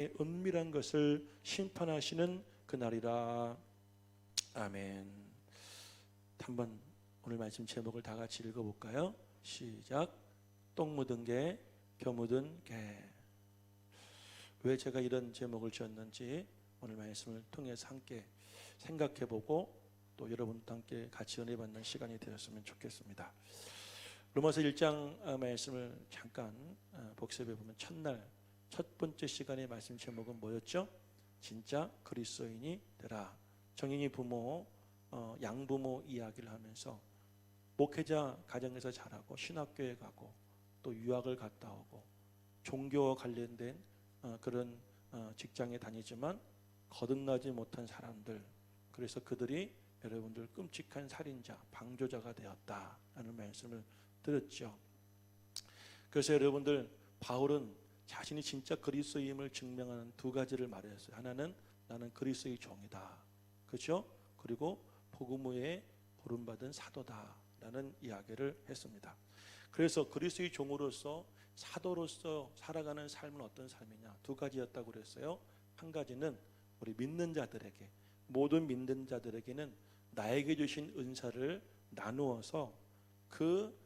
은밀한 것을 심판하시는 그날이라. 아멘. 한번 오늘 말씀 제목을 다 같이 읽어볼까요? 시작. 똥 묻은 개, 겨 묻은 개. 왜 제가 이런 제목을 지었는지 오늘 말씀을 통해서 함께 생각해보고 또 여러분과 함께 같이 은혜 받는 시간이 되었으면 좋겠습니다. 로마서 1장 말씀을 잠깐 복습해 보면 첫날 첫 번째 시간의 말씀 제목은 뭐였죠? 진짜 그리스도인이 되라. 정인이 부모, 양부모 이야기를 하면서 목회자 가정에서 자라고 신학교에 가고 또 유학을 갔다 오고 종교와 관련된 그런 직장에 다니지만 거듭나지 못한 사람들, 그래서 그들이 여러분들 끔찍한 살인자, 방조자가 되었다라는 말씀을 들었죠. 그래서 여러분들 바울은 자신이 진짜 그리스도임을 증명하는 두 가지를 말했어요. 하나는 나는 그리스도의 종이다, 그렇죠? 그리고 복음 후에 부름받은 사도다라는 이야기를 했습니다. 그래서 그리스도의 종으로서 사도로서 살아가는 삶은 어떤 삶이냐, 두 가지였다고 그랬어요. 한 가지는 우리 믿는 자들에게, 모든 믿는 자들에게는 나에게 주신 은사를 나누어서 그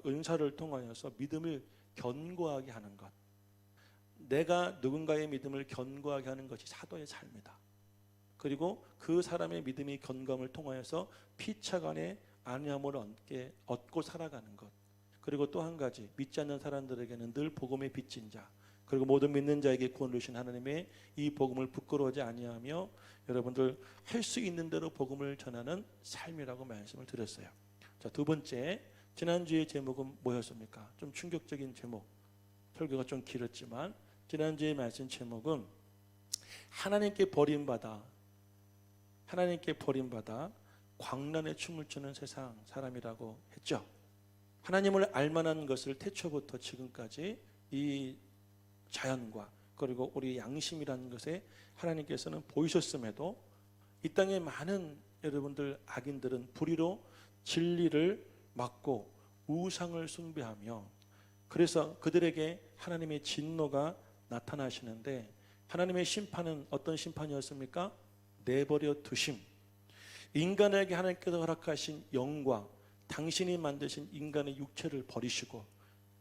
은사를 통하여서 믿음을 견고하게 하는 것, 내가 누군가의 믿음을 견고하게 하는 것이 사도의 삶이다. 그리고 그 사람의 믿음이 견고함을 통하여서 피차간의 안위함을 얻고 살아가는 것. 그리고 또 한 가지, 믿지 않는 사람들에게는 늘 복음의 빚진 자, 그리고 모든 믿는 자에게 구원을 주신 하나님의 이 복음을 부끄러워하지 아니하며 여러분들 할 수 있는 대로 복음을 전하는 삶이라고 말씀을 드렸어요. 자, 두 번째, 지난주의 제목은 뭐였습니까? 좀 충격적인 제목, 설교가 좀 길었지만 지난주의 말씀 제목은 하나님께 버림받아 광란에 춤을 추는 세상 사람이라고 했죠. 하나님을 알만한 것을 태초부터 지금까지 이 자연과 그리고 우리 양심이라는 것에 하나님께서는 보이셨음에도 이 땅에 많은 여러분들 악인들은 불의로 진리를 막고 우상을 숭배하며, 그래서 그들에게 하나님의 진노가 나타나시는데 하나님의 심판은 어떤 심판이었습니까? 내버려 두심. 인간에게 하나님께서 허락하신 영과 당신이 만드신 인간의 육체를 버리시고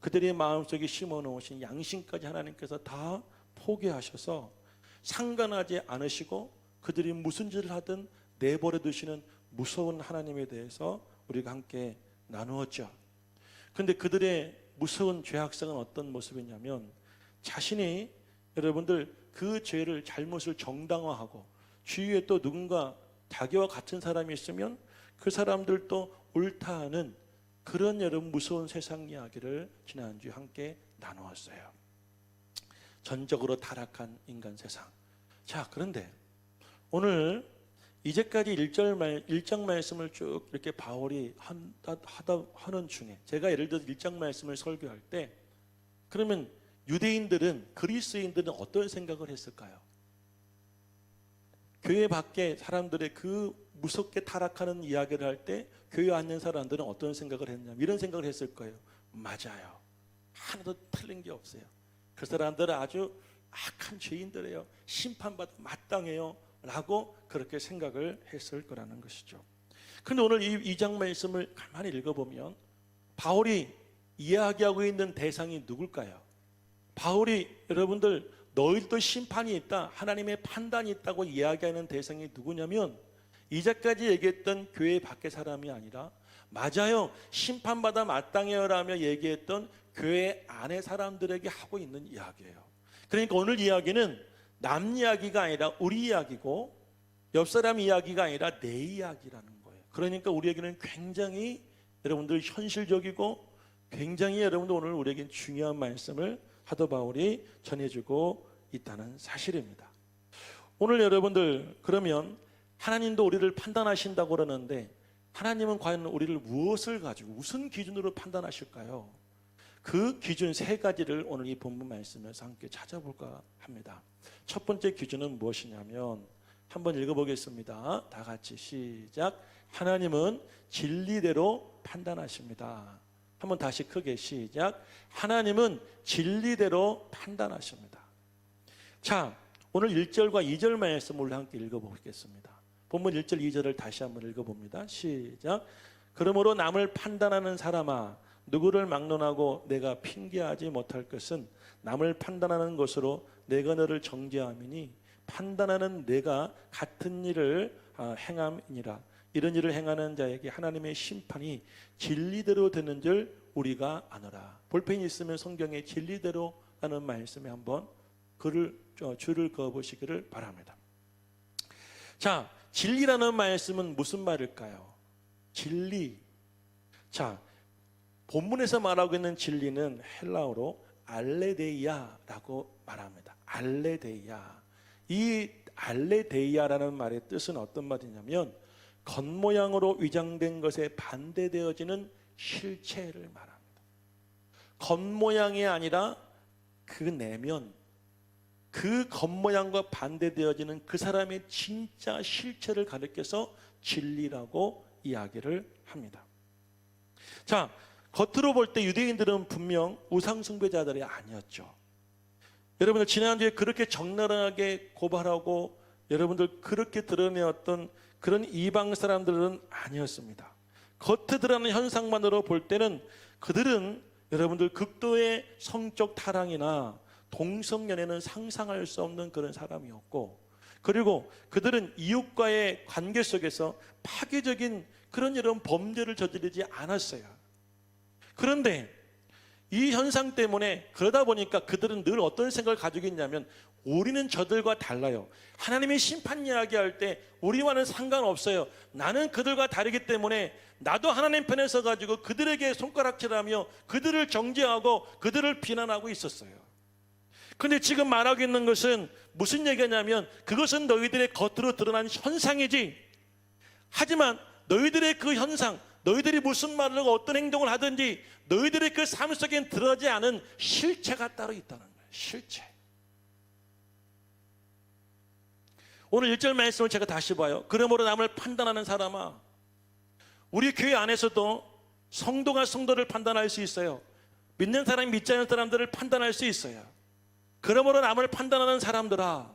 그들의 마음속에 심어놓으신 양심까지 하나님께서 다 포기하셔서 상관하지 않으시고 그들이 무슨 짓을 하든 내버려 두시는 무서운 하나님에 대해서 우리가 함께 나누었죠. 그런데 그들의 무서운 죄악성은 어떤 모습이냐면 자신이 여러분들 그 죄를 잘못을 정당화하고 주위에 또 누군가 자기와 같은 사람이 있으면 그 사람들도 옳다 하는 그런 여러분 무서운 세상 이야기를 지난주에 함께 나누었어요. 전적으로 타락한 인간 세상. 자, 그런데 오늘 이제까지 1장 말씀을 쭉 이렇게 바울이 하는 중에 제가 예를 들어서 1장 말씀을 설교할 때 그러면 유대인들은, 그리스도인들은 어떤 생각을 했을까요? 교회 밖에 사람들의 그 무섭게 타락하는 이야기를 할 때 교회 앉는 사람들은 어떤 생각을 했냐면 이런 생각을 했을 거예요. 맞아요. 하나도 틀린 게 없어요. 그 사람들은 아주 악한 죄인들이에요. 심판받아 마땅해요. 라고 그렇게 생각을 했을 거라는 것이죠. 그런데 오늘 이 2장 말씀을 가만히 읽어보면 바울이 이야기하고 있는 대상이 누굴까요? 바울이 여러분들 너희들도 심판이 있다, 하나님의 판단이 있다고 이야기하는 대상이 누구냐면 이제까지 얘기했던 교회 밖의 사람이 아니라 맞아요, 심판받아 마땅해요 라며 얘기했던 교회 안의 사람들에게 하고 있는 이야기예요. 그러니까 오늘 이야기는 남 이야기가 아니라 우리 이야기고 옆 사람 이야기가 아니라 내 이야기라는 거예요. 그러니까 우리에게는 굉장히 여러분들 현실적이고 굉장히 여러분들 오늘 우리에게 중요한 말씀을 사도 바울이 전해주고 있다는 사실입니다. 오늘 여러분들 그러면 하나님도 우리를 판단하신다고 그러는데 하나님은 과연 우리를 무엇을 가지고 무슨 기준으로 판단하실까요? 그 기준 세 가지를 오늘 이 본문 말씀에서 함께 찾아볼까 합니다. 첫 번째 기준은 무엇이냐면 한번 읽어보겠습니다. 다 같이 시작. 하나님은 진리대로 판단하십니다. 한번 다시 크게 시작. 하나님은 진리대로 판단하십니다. 자, 오늘 1절과 2절 말씀을 함께 읽어보겠습니다. 본문 1절 2절을 다시 한번 읽어봅니다. 시작. 그러므로 남을 판단하는 사람아, 누구를 막론하고 내가 핑계하지 못할 것은 남을 판단하는 것으로 내가 너를 정죄함이니 판단하는 내가 같은 일을 행함이니라. 이런 일을 행하는 자에게 하나님의 심판이 진리대로 되는 줄 우리가 아노라. 볼펜이 있으면 성경에 진리대로라는 말씀에 한번 줄을 그어보시기를 바랍니다. 자, 진리라는 말씀은 무슨 말일까요? 진리. 자, 본문에서 말하고 있는 진리는 헬라어로 알레데이아라고 말합니다. 알레데이아. 이 알레데이아라는 말의 뜻은 어떤 말이냐면 겉모양으로 위장된 것에 반대되어지는 실체를 말합니다. 겉모양이 아니라 그 내면, 그 겉모양과 반대되어지는 그 사람의 진짜 실체를 가리켜서 진리라고 이야기를 합니다. 자, 겉으로 볼 때 유대인들은 분명 우상숭배자들이 아니었죠. 여러분들 지난주에 그렇게 적나라하게 고발하고 여러분들 그렇게 드러내었던 그런 이방 사람들은 아니었습니다. 겉에 드러나는 현상만으로 볼 때는 그들은 여러분들 극도의 성적 타락이나 동성연애는 상상할 수 없는 그런 사람이었고, 그리고 그들은 이웃과의 관계 속에서 파괴적인 그런 이런 범죄를 저지르지 않았어요. 그런데 이 현상 때문에 그러다 보니까 그들은 늘 어떤 생각을 가지고 있냐면 우리는 저들과 달라요. 하나님의 심판 이야기할 때 우리와는 상관없어요. 나는 그들과 다르기 때문에 나도 하나님 편에 서가지고 그들에게 손가락질하며 그들을 정죄하고 그들을 비난하고 있었어요. 그런데 지금 말하고 있는 것은 무슨 얘기냐면 그것은 너희들의 겉으로 드러난 현상이지, 하지만 너희들의 그 현상, 너희들이 무슨 말을 하고 어떤 행동을 하든지 너희들의 그 삶 속엔 드러나지 않은 실체가 따로 있다는 거예요. 실체. 오늘 1절 말씀을 제가 다시 봐요. 그러므로 남을 판단하는 사람아, 우리 교회 안에서도 성도가 성도를 판단할 수 있어요. 믿는 사람이 믿지 않는 사람들을 판단할 수 있어요. 그러므로 남을 판단하는 사람들아,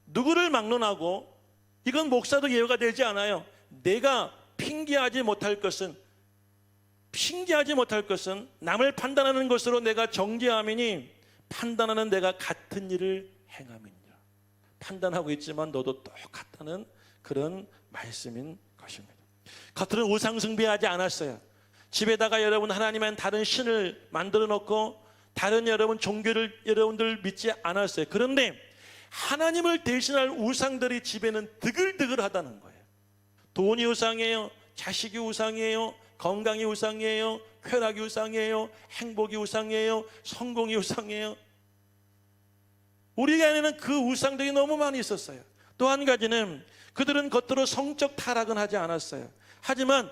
누구를 막론하고, 이건 목사도 예외가 되지 않아요. 내가 핑계하지 못할 것은 남을 판단하는 것으로 내가 정죄함이니 판단하는 내가 같은 일을 행함이니라. 판단하고 있지만 너도 똑같다는 그런 말씀인 것입니다. 겉으로는 우상 숭배하지 않았어요. 집에다가 여러분 하나님은 다른 신을 만들어 놓고 다른 여러분 종교를 여러분들 믿지 않았어요. 그런데 하나님을 대신할 우상들이 집에는 드글드글하다는 거예요. 돈이 우상이에요. 자식이 우상이에요. 건강이 우상이에요. 쾌락이 우상이에요. 행복이 우상이에요. 성공이 우상이에요. 우리 안에는 그 우상들이 너무 많이 있었어요. 또 한 가지는 그들은 겉으로 성적 타락은 하지 않았어요. 하지만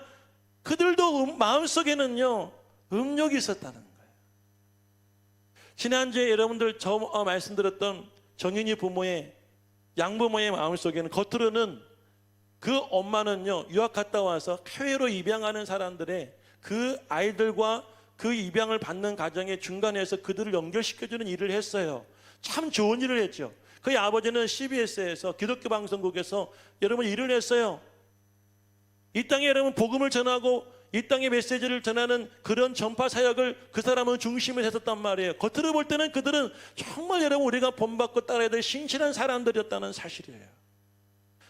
그들도 마음속에는요 음욕이 있었다는 거예요. 지난주에 여러분들 말씀드렸던 정인이 부모의 양부모의 마음속에는 겉으로는 그 엄마는요 유학 갔다 와서 해외로 입양하는 사람들의 그 아이들과 그 입양을 받는 가정의 중간에서 그들을 연결시켜주는 일을 했어요. 참 좋은 일을 했죠. 그의 아버지는 CBS에서 기독교 방송국에서 여러분 일을 했어요. 이 땅에 여러분 복음을 전하고 이 땅의 메시지를 전하는 그런 전파 사역을 그 사람은 중심에 했었단 말이에요. 겉으로 볼 때는 그들은 정말 여러분 우리가 본받고 따라야 될 신실한 사람들이었다는 사실이에요.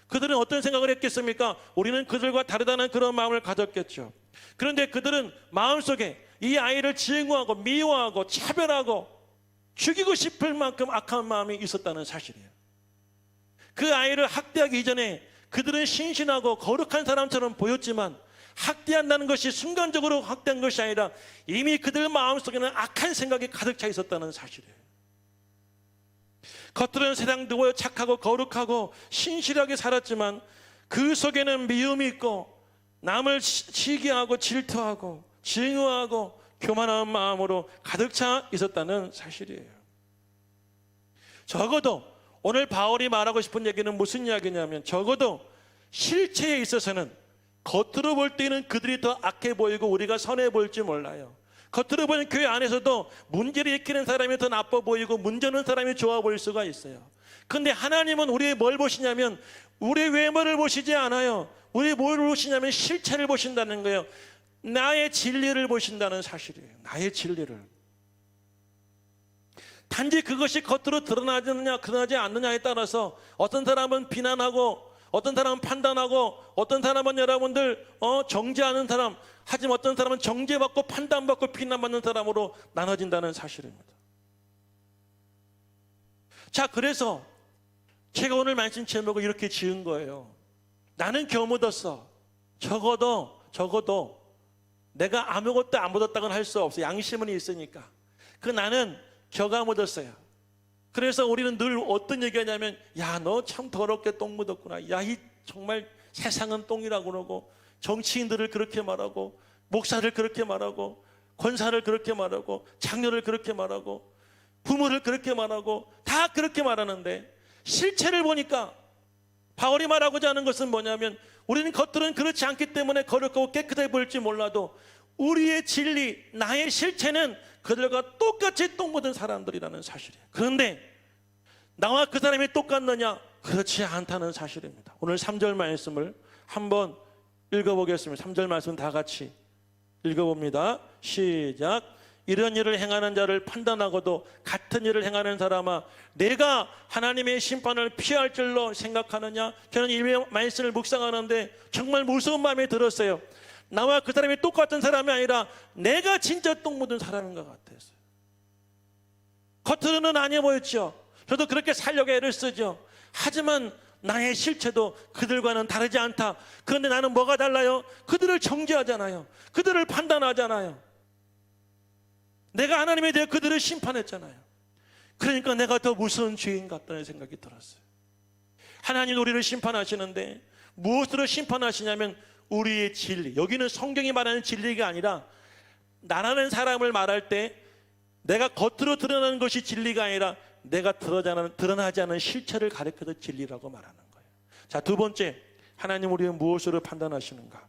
그들은 어떤 생각을 했겠습니까? 우리는 그들과 다르다는 그런 마음을 가졌겠죠. 그런데 그들은 마음속에 이 아이를 증오하고 미워하고 차별하고 죽이고 싶을 만큼 악한 마음이 있었다는 사실이에요. 그 아이를 학대하기 이전에 그들은 신신하고 거룩한 사람처럼 보였지만 학대한다는 것이 순간적으로 학대한 것이 아니라 이미 그들 마음속에는 악한 생각이 가득 차 있었다는 사실이에요. 겉으로는 세상되고 착하고 거룩하고 신실하게 살았지만 그 속에는 미움이 있고 남을 시기하고 질투하고 증오하고 교만한 마음으로 가득 차 있었다는 사실이에요. 적어도 오늘 바울이 말하고 싶은 얘기는 무슨 이야기냐면 적어도 실체에 있어서는 겉으로 볼 때는 그들이 더 악해 보이고 우리가 선해 보일지 몰라요. 겉으로 보는 교회 안에서도 문제를 일으키는 사람이 더 나빠 보이고 문제 없는 사람이 좋아 보일 수가 있어요. 그런데 하나님은 우리의 뭘 보시냐면 우리의 외모를 보시지 않아요. 우리 뭘 보시냐면 실체를 보신다는 거예요. 나의 진리를 보신다는 사실이에요. 나의 진리를. 단지 그것이 겉으로 드러나느냐 드러나지 않느냐에 따라서 어떤 사람은 비난하고 어떤 사람은 판단하고 어떤 사람은 여러분들 정죄하는 사람, 하지만 어떤 사람은 정죄받고 판단받고 비난받는 사람으로 나눠진다는 사실입니다. 자, 그래서 제가 오늘 말씀 제목을 이렇게 지은 거예요. 나는 겨우 묻었어. 적어도 내가 아무것도 안 묻었다고는 할 수 없어. 양심은 있으니까. 그 나는 겨가 묻었어요. 그래서 우리는 늘 어떤 얘기하냐면, 야, 너 참 더럽게 똥 묻었구나. 야, 이 정말 세상은 똥이라고 그러고, 정치인들을 그렇게 말하고, 목사를 그렇게 말하고, 권사를 그렇게 말하고, 장녀를 그렇게 말하고, 부모를 그렇게 말하고, 다 그렇게 말하는데 실체를 보니까 바울이 말하고자 하는 것은 뭐냐면, 우리는 겉으로는 그렇지 않기 때문에 거룩하고 깨끗해 보일지 몰라도 우리의 진리, 나의 실체는 그들과 똑같이 똥 묻은 사람들이라는 사실이에요. 그런데 나와 그 사람이 똑같느냐? 그렇지 않다는 사실입니다. 오늘 3절 말씀을 한번 읽어보겠습니다. 3절 말씀 다 같이 읽어봅니다. 시작. 이런 일을 행하는 자를 판단하고도 같은 일을 행하는 사람아, 내가 하나님의 심판을 피할 줄로 생각하느냐? 저는 이 말씀을 묵상하는데 정말 무서운 마음이 들었어요. 나와 그 사람이 똑같은 사람이 아니라 내가 진짜 똥 묻은 사람인 것 같았어요. 겉으로는 아니어 보였죠. 저도 그렇게 살려고 애를 쓰죠. 하지만 나의 실체도 그들과는 다르지 않다. 그런데 나는 뭐가 달라요? 그들을 정죄하잖아요. 그들을 판단하잖아요. 내가 하나님에 대해 그들을 심판했잖아요. 그러니까 내가 더 무서운 죄인 같다는 생각이 들었어요. 하나님 우리를 심판하시는데 무엇으로 심판하시냐면 우리의 진리. 여기는 성경이 말하는 진리가 아니라 나라는 사람을 말할 때 내가 겉으로 드러나는 것이 진리가 아니라 내가 드러나지 않은 실체를 가리켜서 진리라고 말하는 거예요. 자, 두 번째, 하나님 우리를 무엇으로 판단하시는가?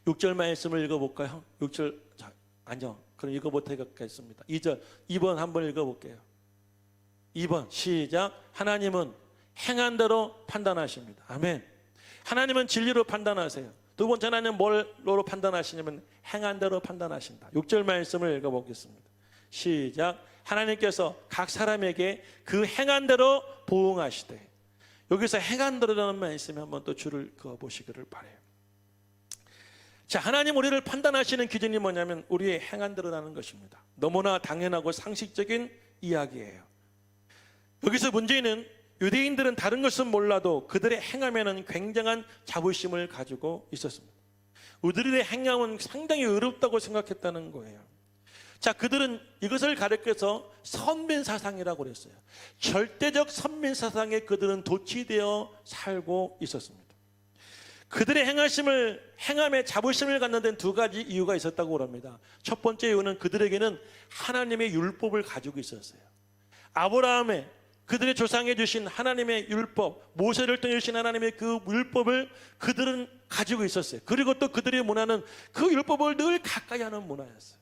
6절 말씀을 읽어볼까요? 6절, 자, 아니요, 그럼 읽어보도록 하겠습니다. 2번 한번 읽어볼게요. 2번 시작. 하나님은 행한 대로 판단하십니다. 아멘. 하나님은 진리로 판단하세요. 두 번째, 하나님은 뭘로 판단하시냐면 행한 대로 판단하신다. 6절 말씀을 읽어보겠습니다. 시작. 하나님께서 각 사람에게 그 행한 대로 보응하시되. 여기서 행한 대로라는 말씀에 한번 또 줄을 그어보시기를 바라요. 자, 하나님 우리를 판단하시는 기준이 뭐냐면 우리의 행한 대로라는 것입니다. 너무나 당연하고 상식적인 이야기예요. 여기서 문제는 유대인들은 다른 것은 몰라도 그들의 행함에는 굉장한 자부심을 가지고 있었습니다. 우리들의 행함은 상당히 어렵다고 생각했다는 거예요. 자, 그들은 이것을 가르쳐서 선민사상이라고 그랬어요. 절대적 선민사상에 그들은 도취되어 살고 있었습니다. 그들의 행함에 자부심을 갖는 데는 두 가지 이유가 있었다고 합니다. 첫 번째 이유는 그들에게는 하나님의 율법을 가지고 있었어요. 아브라함의 그들의 조상해 주신 하나님의 율법, 모세를 통해 주신 하나님의 그 율법을 그들은 가지고 있었어요. 그리고 또 그들의 문화는 그 율법을 늘 가까이 하는 문화였어요.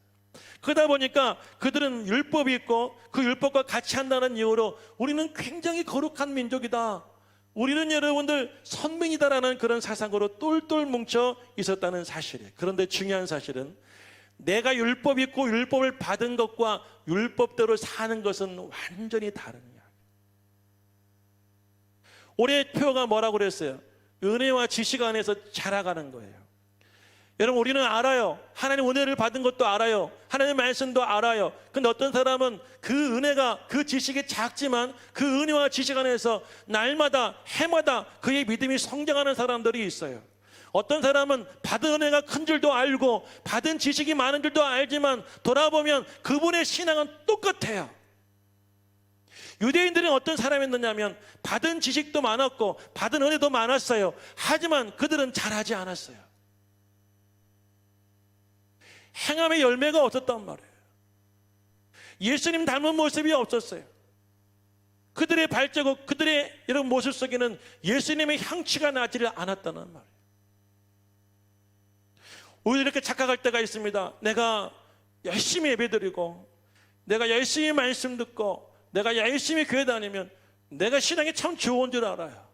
그러다 보니까 그들은 율법이 있고 그 율법과 같이 한다는 이유로 우리는 굉장히 거룩한 민족이다, 우리는 여러분들 선민이다라는 그런 사상으로 똘똘 뭉쳐 있었다는 사실이에요. 그런데 중요한 사실은 내가 율법이 있고 율법을 받은 것과 율법대로 사는 것은 완전히 다른 이야기. 올해 표어가 뭐라고 그랬어요? 은혜와 지식 안에서 자라가는 거예요. 여러분, 우리는 알아요. 하나님 은혜를 받은 것도 알아요. 하나님 말씀도 알아요. 근데 어떤 사람은 그 은혜가, 그 지식이 작지만 그 은혜와 지식 안에서 날마다 해마다 그의 믿음이 성장하는 사람들이 있어요. 어떤 사람은 받은 은혜가 큰 줄도 알고 받은 지식이 많은 줄도 알지만 돌아보면 그분의 신앙은 똑같아요. 유대인들은 어떤 사람이었느냐면 받은 지식도 많았고 받은 은혜도 많았어요. 하지만 그들은 잘하지 않았어요. 행함의 열매가 없었단 말이에요. 예수님 닮은 모습이 없었어요. 그들의 발자국, 그들의 이런 모습 속에는 예수님의 향취가 나지를 않았다는 말이에요. 오히려 이렇게 착각할 때가 있습니다. 내가 열심히 예배드리고 내가 열심히 말씀 듣고 내가 열심히 교회 다니면 내가 신앙이 참 좋은 줄 알아요.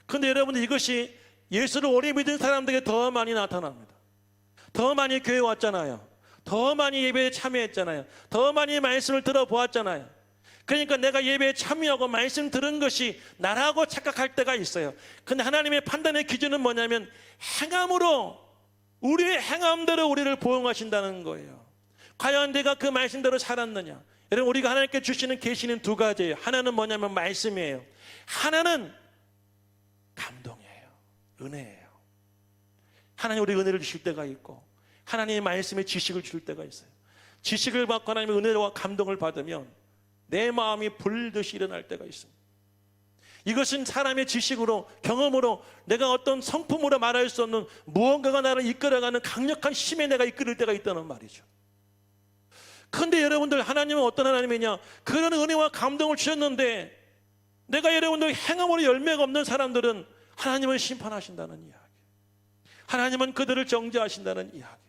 그런데 여러분들 이것이 예수를 오래 믿은 사람들에게 더 많이 나타납니다. 더 많이 교회 왔잖아요. 더 많이 예배에 참여했잖아요. 더 많이 말씀을 들어보았잖아요. 그러니까 내가 예배에 참여하고 말씀 들은 것이 나라고 착각할 때가 있어요. 근데 하나님의 판단의 기준은 뭐냐면 행함으로, 우리의 행함대로 우리를 보응하신다는 거예요. 과연 내가 그 말씀대로 살았느냐? 여러분, 우리가 하나님께 주시는 계시는 두 가지예요. 하나는 뭐냐면 말씀이에요. 하나는 감동이에요. 은혜예요. 하나님 우리 은혜를 주실 때가 있고 하나님의 말씀에 지식을 줄 때가 있어요. 지식을 받고 하나님의 은혜와 감동을 받으면 내 마음이 불듯이 일어날 때가 있습니다. 이것은 사람의 지식으로, 경험으로, 내가 어떤 성품으로 말할 수 없는 무언가가 나를 이끌어가는 강력한 힘에 내가 이끌릴 때가 있다는 말이죠. 그런데 여러분들, 하나님은 어떤 하나님이냐? 그런 은혜와 감동을 주셨는데 내가 여러분들 행함으로 열매가 없는 사람들은 하나님은 심판하신다는 이야기, 하나님은 그들을 정죄하신다는 이야기.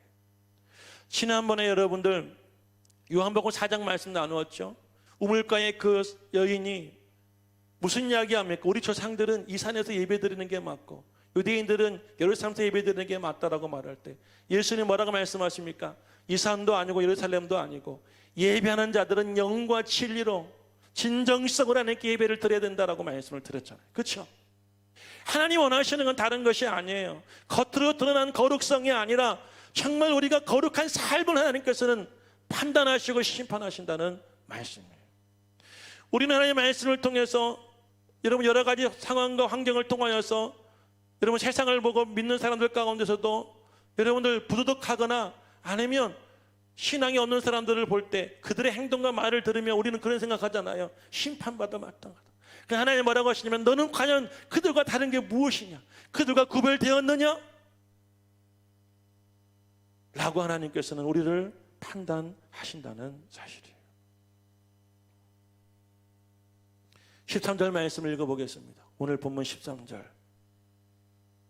지난번에 여러분들 요한복음 4장 말씀 나누었죠. 우물가의 그 여인이 무슨 이야기 합니까? 우리 조상들은 이 산에서 예배드리는 게 맞고 유대인들은 예루살렘에서 예배드리는 게 맞다라고 말할 때 예수님 뭐라고 말씀하십니까? 이 산도 아니고 예루살렘도 아니고 예배하는 자들은 영과 진리로 진정성으로 하나님께 예배를 드려야 된다라고 말씀을 드렸잖아요. 그렇죠? 하나님 원하시는 건 다른 것이 아니에요. 겉으로 드러난 거룩성이 아니라 정말 우리가 거룩한 삶을 하나님께서는 판단하시고 심판하신다는 말씀이에요. 우리는 하나님의 말씀을 통해서 여러분 여러 가지 상황과 환경을 통하여서 여러분 세상을 보고 믿는 사람들 가운데서도 여러분들 부도덕하거나 아니면 신앙이 없는 사람들을 볼 때 그들의 행동과 말을 들으면 우리는 그런 생각하잖아요. 심판받아 마땅하다. 하나님 뭐라고 하시냐면 너는 과연 그들과 다른 게 무엇이냐? 그들과 구별되었느냐? 라고 하나님께서는 우리를 판단하신다는 사실이에요. 13절 말씀을 읽어보겠습니다. 오늘 본문 13절.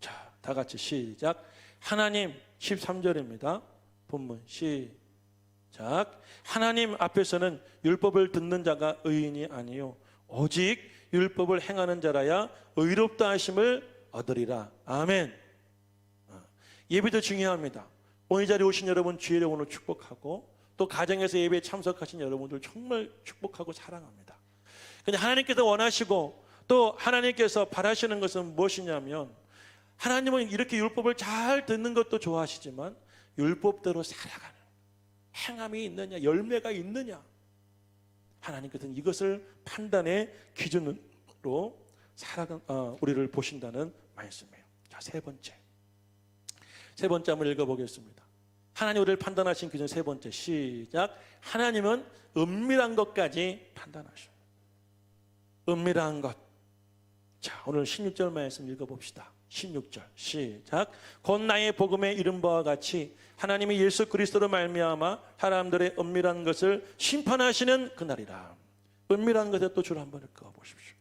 자, 다 같이 시작. 하나님, 13절입니다. 본문 시작. 하나님 앞에서는 율법을 듣는 자가 의인이 아니요 오직 율법을 행하는 자라야 의롭다 하심을 얻으리라. 아멘. 예배도 중요합니다. 오늘 자리에 오신 여러분 주일에 오늘 축복하고 또 가정에서 예배에 참석하신 여러분들 정말 축복하고 사랑합니다. 근데 하나님께서 원하시고 또 하나님께서 바라시는 것은 무엇이냐면 하나님은 이렇게 율법을 잘 듣는 것도 좋아하시지만 율법대로 살아가는 행함이 있느냐, 열매가 있느냐, 하나님께서는 이것을 판단의 기준으로 우리를 보신다는 말씀이에요. 자, 세 번째 한번 읽어보겠습니다. 하나님 우리를 판단하신 기준 세 번째 시작. 하나님은 은밀한 것까지 판단하십니다. 은밀한 것. 자, 오늘 16절 말씀 읽어봅시다. 16절 시작. 곧 나의 복음에 이른 바와 같이 하나님이 예수 그리스도로 말미암아 사람들의 은밀한 것을 심판하시는 그날이라. 은밀한 것에 또 줄 한번 읽어보십시오.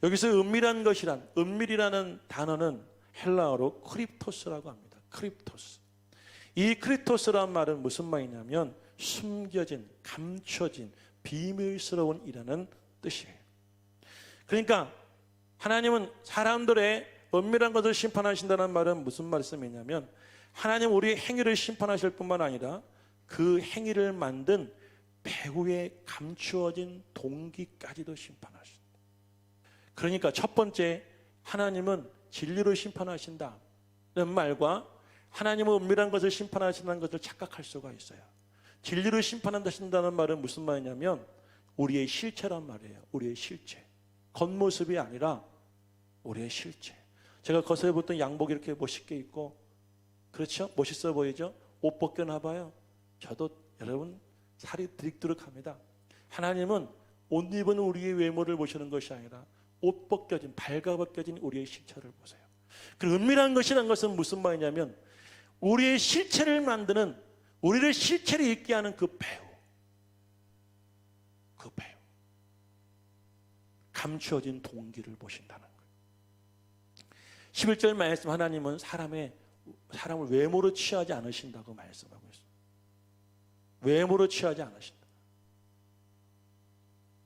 여기서 은밀한 것이란, 은밀이라는 단어는 헬라어로 크립토스라고 합니다. 크립토스. 이 크립토스란 말은 무슨 말이냐면 숨겨진, 감춰진, 비밀스러운 이라는 뜻이에요. 그러니까 하나님은 사람들의 은밀한 것을 심판하신다는 말은 무슨 말씀이냐면 하나님 우리의 행위를 심판하실 뿐만 아니라 그 행위를 만든 배후에 감추어진 동기까지도 심판하신다. 그러니까 첫 번째, 하나님은 진리로 심판하신다는 말과 하나님은 은밀한 것을 심판하신다는 것을 착각할 수가 있어요. 진리로 심판하신다는 말은 무슨 말이냐면 우리의 실체란 말이에요. 우리의 실체. 겉모습이 아니라 우리의 실체. 제가 겉에 입었던 양복 이렇게 멋있게 입고, 그렇죠? 멋있어 보이죠? 옷 벗겨놔봐요. 저도 여러분 살이 드릭드릭합니다. 하나님은 옷 입은 우리의 외모를 보시는 것이 아니라 옷 벗겨진, 발가벗겨진 우리의 실체를 보세요. 그 은밀한 것이라는 것은 무슨 말이냐면 우리의 실체를 만드는, 우리를 실체를 있게 하는 그 배우, 감추어진 동기를 보신다는 거예요. 11절 말씀, 하나님은 사람을 외모로 취하지 않으신다고 말씀하고 있습니다. 외모로 취하지 않으신다.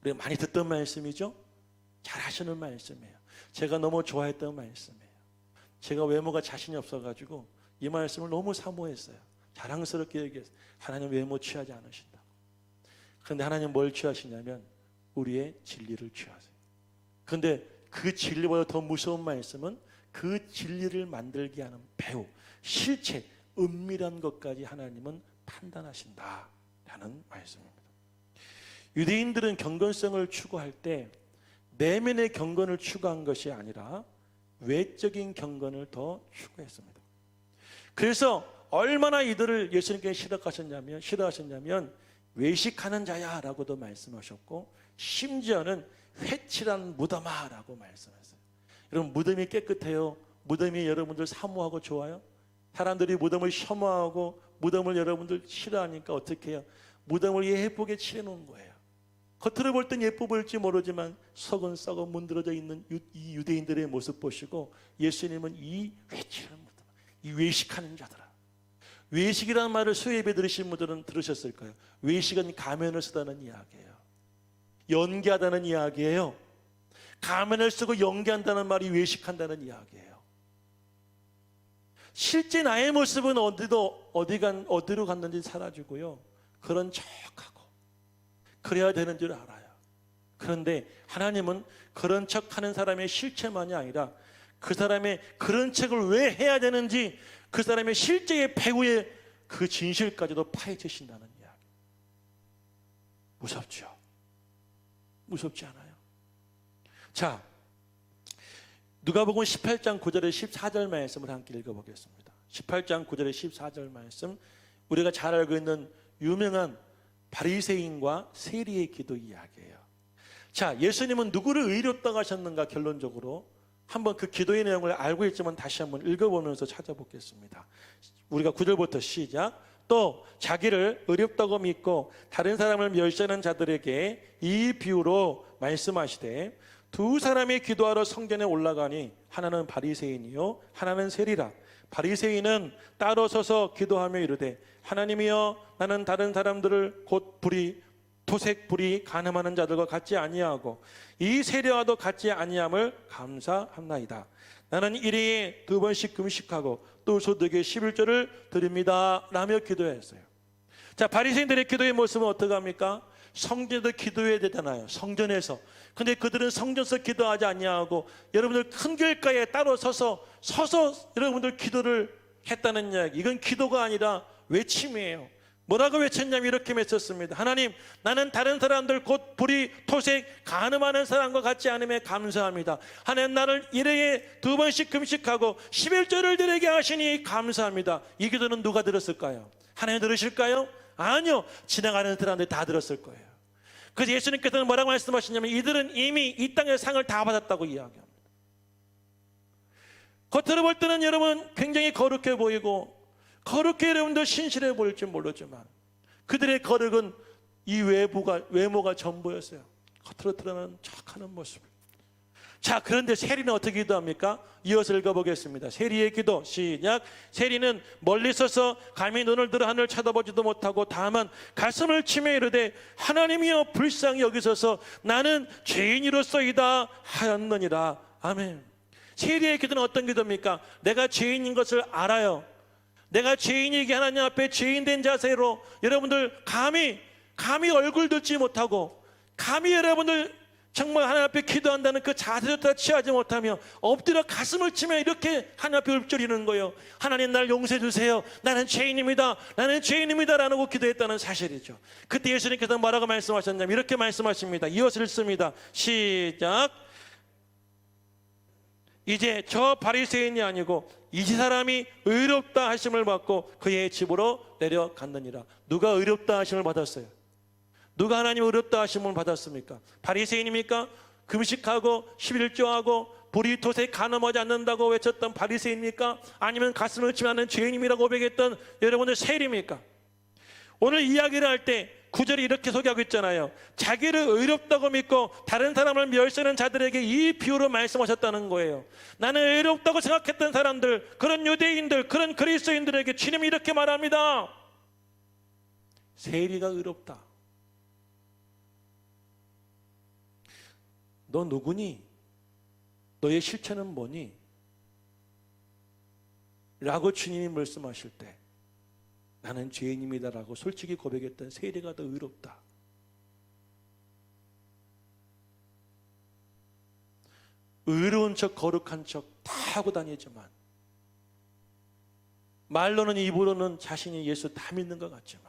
우리가 많이 듣던 말씀이죠. 잘 하시는 말씀이에요. 제가 너무 좋아했던 말씀이에요. 제가 외모가 자신이 없어가지고 이 말씀을 너무 사모했어요. 자랑스럽게 얘기했어요. 하나님 외모 취하지 않으신다. 그런데 하나님 뭘 취하시냐면 우리의 진리를 취하세요. 그런데 그 진리보다 더 무서운 말씀은 그 진리를 만들게 하는 배우, 실체, 은밀한 것까지 하나님은 판단하신다라는 말씀입니다. 유대인들은 경건성을 추구할 때 내면의 경건을 추구한 것이 아니라 외적인 경건을 더 추구했습니다. 그래서 얼마나 이들을 예수님께 싫어하셨냐면 외식하는 자야 라고도 말씀하셨고, 심지어는 회칠한 무덤아 라고 말씀하셨어요. 여러분, 무덤이 깨끗해요? 무덤이 여러분들 사모하고 좋아요? 사람들이 무덤을 혐오하고 무덤을 여러분들 싫어하니까 어떻게 해요? 무덤을 예쁘게 칠해놓은 거예요. 겉으로 볼 땐 예뻐 보일지 모르지만 속은 썩어 문드러져 있는 이 유대인들의 모습 보시고 예수님은 이 회칠한 무덤, 이 외식하는 자들아. 외식이라는 말을 수예배 들으신 분들은 들으셨을 거예요. 외식은 가면을 쓰다는 이야기예요. 연기하다는 이야기예요. 가면을 쓰고 연기한다는 말이 외식한다는 이야기예요. 실제 나의 모습은 어디로 갔는지 사라지고요. 그런 척하고 그래야 되는 줄 알아요. 그런데 하나님은 그런 척하는 사람의 실체만이 아니라 그 사람의 그런 척을 왜 해야 되는지 그 사람의 실제의 배후의 그 진실까지도 파헤치신다는 이야기. 무섭죠? 무섭지 않아요? 자, 누가복음 18장 9절에 14절 말씀을 함께 읽어보겠습니다. 18장 9절에 14절 말씀, 우리가 잘 알고 있는 유명한 바리새인과 세리의 기도 이야기예요. 자, 예수님은 누구를 의롭다고 하셨는가? 결론적으로 한번 그 기도의 내용을 알고 있지만 다시 한번 읽어보면서 찾아보겠습니다. 우리가 9절부터 시작. 또 자기를 의롭다고 믿고 다른 사람을 멸시하는 자들에게 이 비유로 말씀하시되, 두 사람이 기도하러 성전에 올라가니 하나는 바리새인이요 하나는 세리라. 바리새인은 따로 서서 기도하며 이르되, 하나님이여, 나는 다른 사람들을 곧 토색 불이 간음하는 자들과 같지 아니하고 이 세리와도 같지 아니함을 감사합나이다. 나는 일일이 2번씩 금식하고 또 소득의 11조를 드립니다 라며 기도했어요. 자, 바리새인들의 기도의 모습은 어떻게 합니까? 성전에서 기도해야 되잖아요. 성전에서. 근데 그들은 성전에서 기도하지 아니하고 여러분들 큰 길가에 따로 서서 여러분들 기도를 했다는 이야기. 이건 기도가 아니라 외침이에요. 뭐라고 외쳤냐면 이렇게 외쳤습니다. 하나님, 나는 다른 사람들 곧 불이 토색 간음하는 사람과 같지 않음에 감사합니다. 하나님, 나를 일회에 2번씩 금식하고 11조를 드리게 하시니 감사합니다. 이 기도는 누가 들었을까요? 하나님 들으실까요? 아니요. 지나가는 사람들이 다 들었을 거예요. 그래서 예수님께서는 뭐라고 말씀하시냐면 이들은 이미 이 땅의 상을 다 받았다고 이야기합니다. 겉으로 볼 때는 여러분 굉장히 거룩해 보이고 거룩해 여러분도 신실해 보일지 모르지만 그들의 거룩은 이 외모가 전부였어요. 겉으로 드러나는 척하는 모습. 자, 그런데 세리는 어떻게 기도합니까? 이어서 읽어보겠습니다. 세리의 기도 시작. 세리는 멀리 서서 감히 눈을 들어 하늘을 쳐다보지도 못하고 다만 가슴을 치며 이르되, 하나님이여, 불쌍히 여기소서, 나는 죄인이로소이다 하였느니라. 아멘. 세리의 기도는 어떤 기도입니까? 내가 죄인인 것을 알아요. 내가 죄인이기 하나님 앞에 죄인된 자세로 여러분들 감히 얼굴 들지 못하고 감히 여러분들 정말 하나님 앞에 기도한다는 그 자세조차 취하지 못하며 엎드려 가슴을 치며 이렇게 하나님 앞에 읊조리는 거예요. 하나님, 날 용서해 주세요. 나는 죄인입니다. 나는 죄인입니다 라고 기도했다는 사실이죠. 그때 예수님께서 뭐라고 말씀하셨냐면 이렇게 말씀하십니다. 이어서 읽습니다. 시작. 이제 저 바리새인이 아니고 이 사람이 의롭다 하심을 받고 그의 집으로 내려갔느니라. 누가 의롭다 하심을 받았어요? 누가 하나님 의롭다 하심을 받았습니까? 바리새인입니까? 금식하고 11조하고 불이 토색 간음하지 않는다고 외쳤던 바리새인입니까? 아니면 가슴을 치며 하는 죄인임이라고 고백했던 여러분들 세리입니까? 오늘 이야기를 할 때 9절이 이렇게 소개하고 있잖아요. 자기를 의롭다고 믿고 다른 사람을 멸시하는 자들에게 이 비유로 말씀하셨다는 거예요. 나는 의롭다고 생각했던 사람들, 그런 유대인들, 그런 그리스도인들에게 주님이 이렇게 말합니다. 세리가 의롭다. 너 누구니? 너의 실체는 뭐니? 라고 주님이 말씀하실 때 나는 죄인입니다 라고 솔직히 고백했던 세리가 더 의롭다. 의로운 척 거룩한 척 다 하고 다니지만 말로는 입으로는 자신이 예수 다 믿는 것 같지만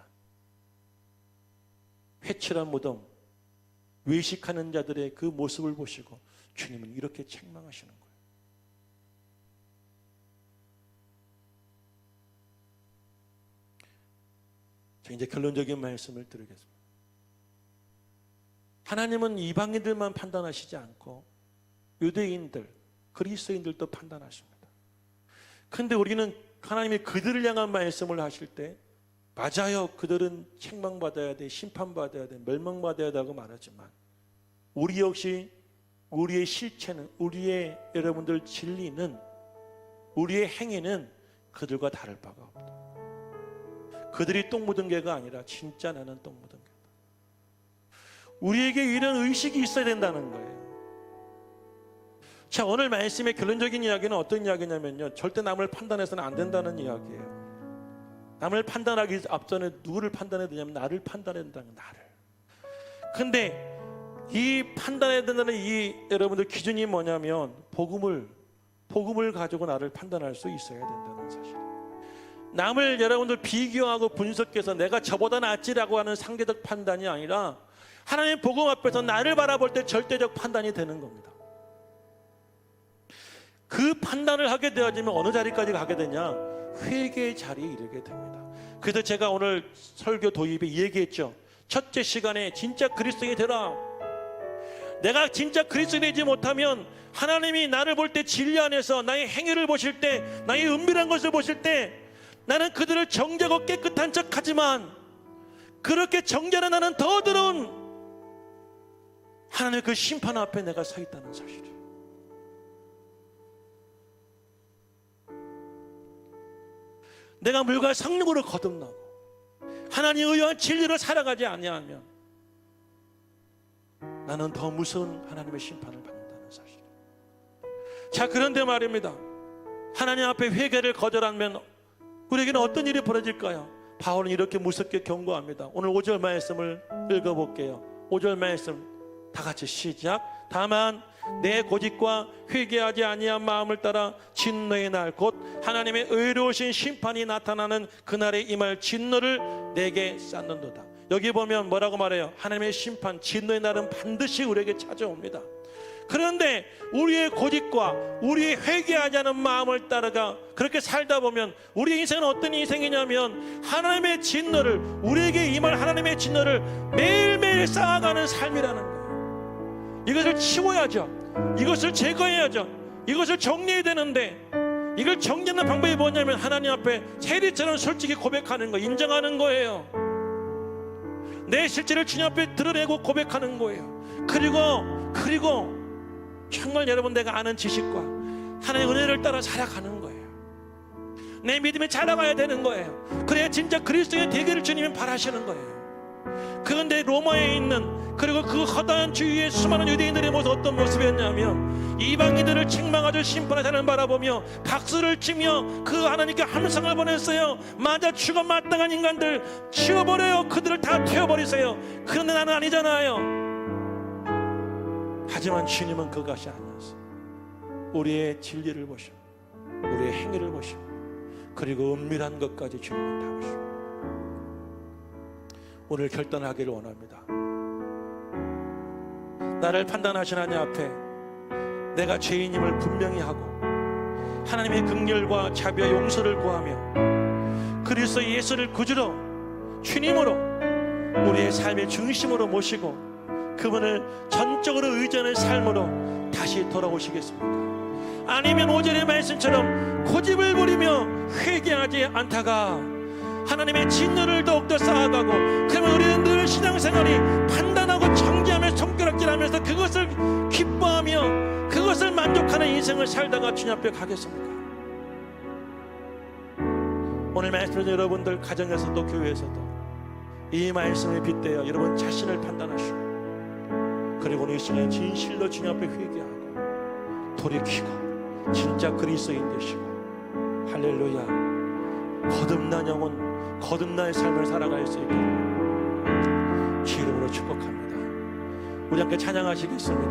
회칠한 무덤, 외식하는 자들의 그 모습을 보시고 주님은 이렇게 책망하시는 거예요. 자, 이제 결론적인 말씀을 드리겠습니다. 하나님은 이방인들만 판단하시지 않고 유대인들, 그리스도인들도 판단하십니다. 그런데 우리는 하나님이 그들을 향한 말씀을 하실 때 맞아요, 그들은 책망받아야 돼, 심판받아야 돼, 멸망받아야 되고 말하지만 우리 역시 우리의 실체는, 우리의 여러분들 진리는, 우리의 행위는 그들과 다를 바가 없다. 그들이 똥 묻은 개가 아니라 진짜 나는 똥 묻은 개다. 우리에게 이런 의식이 있어야 된다는 거예요. 자, 오늘 말씀의 결론적인 이야기는 어떤 이야기냐면요, 절대 남을 판단해서는 안 된다는 이야기예요. 남을 판단하기 앞전에 누구를 판단해야 되냐면 나를 판단해야 된다는 거예요. 나를. 근데 이 판단해야 된다는 이 여러분들 기준이 뭐냐면 복음을 가지고 나를 판단할 수 있어야 된다는 사실. 남을 여러분들 비교하고 분석해서 내가 저보다 낫지라고 하는 상대적 판단이 아니라 하나님의 복음 앞에서 나를 바라볼 때 절대적 판단이 되는 겁니다. 그 판단을 하게 되어지면 어느 자리까지 가게 되냐? 회개의 자리에 이르게 됩니다. 그래서 제가 오늘 설교 도입에 얘기했죠. 첫째 시간에 진짜 그리스도인이 되라. 내가 진짜 그리스도인이지 못하면 하나님이 나를 볼 때 진리 안에서 나의 행위를 보실 때, 나의 은밀한 것을 보실 때 나는 그들을 정죄하고 깨끗한 척하지만 그렇게 정죄하는 나는 더 더러운 하나님의 그 심판 앞에 내가 서 있다는 사실이에요. 내가 물과 성령으로 거듭나고 하나님의 의와 진리로 살아가지 아니하면 나는 더 무서운 하나님의 심판을 받는다는 사실. 자, 그런데 말입니다. 하나님 앞에 회개를 거절하면 우리에게는 어떤 일이 벌어질까요? 바울은 이렇게 무섭게 경고합니다. 오늘 5절 말씀을 읽어볼게요. 5절 말씀 다 같이 시작. 다만 내 고집과 회개하지 아니한 마음을 따라 진노의 날 곧 하나님의 의로우신 심판이 나타나는 그날에 임할 진노를 내게 쌓는도다. 여기 보면 뭐라고 말해요? 하나님의 심판, 진노의 날은 반드시 우리에게 찾아옵니다. 그런데 우리의 고집과 우리의 회개하지 않은 마음을 따라가 그렇게 살다 보면 우리의 인생은 어떤 인생이냐면 하나님의 진노를, 우리에게 임할 하나님의 진노를 매일매일 쌓아가는 삶이라는 거예요. 이것을 치워야죠. 이것을 제거해야죠. 이것을 정리해야 되는데 이걸 정리하는 방법이 뭐냐면 하나님 앞에 세리처럼 솔직히 고백하는 거, 인정하는 거예요. 내 실체를 주님 앞에 드러내고 고백하는 거예요. 그리고 정말 여러분 내가 아는 지식과 하나님의 은혜를 따라 살아가는 거예요. 내 믿음이 자라가야 되는 거예요. 그래야 진짜 그리스도의 되기를 주님은 바라시는 거예요. 그런데 로마에 있는 그리고 그 허다한 주위의 수많은 유대인들의 모습 어떤 모습이었냐면 이방인들을 책망하여 심판의 자를 바라보며 박수를 치며 그 하나님께 함성을 보냈어요. 맞아, 죽어 마땅한 인간들 치워버려요. 그들을 다 태워버리세요. 그런데 나는 아니잖아요. 하지만 주님은 그것이 아니었어요. 우리의 진리를 보시고 우리의 행위를 보시고 그리고 은밀한 것까지 주님은 다 보시고 오늘 결단하기를 원합니다. 나를 판단하신 하나님 앞에 내가 죄인임을 분명히 하고 하나님의 긍휼과 자비와 용서를 구하며 그리스도 예수를 구주로 주님으로 우리의 삶의 중심으로 모시고 그분을 전적으로 의존의 삶으로 다시 돌아오시겠습니까? 아니면 5절의 말씀처럼 고집을 부리며 회개하지 않다가 하나님의 진노를 더욱더 쌓아가고 그러면 우리는 늘 신앙생활이 판단하고 정죄하며 손가락질하면서 그것을 기뻐하며 그것을 만족하는 인생을 살다가 주님 앞에 가겠습니까? 오늘 말씀을 여러분들 가정에서도 교회에서도 이 말씀을 빗대어 여러분 자신을 판단하시고, 그리고 이 시간에 진실로 주님 앞에 회개하고 돌이키고 진짜 그리스도인 되시고, 할렐루야, 거듭난 영혼, 거듭나의 삶을 살아갈 수 있도록 주 이름으로 축복합니다. 우리 함께 찬양하시겠습니다.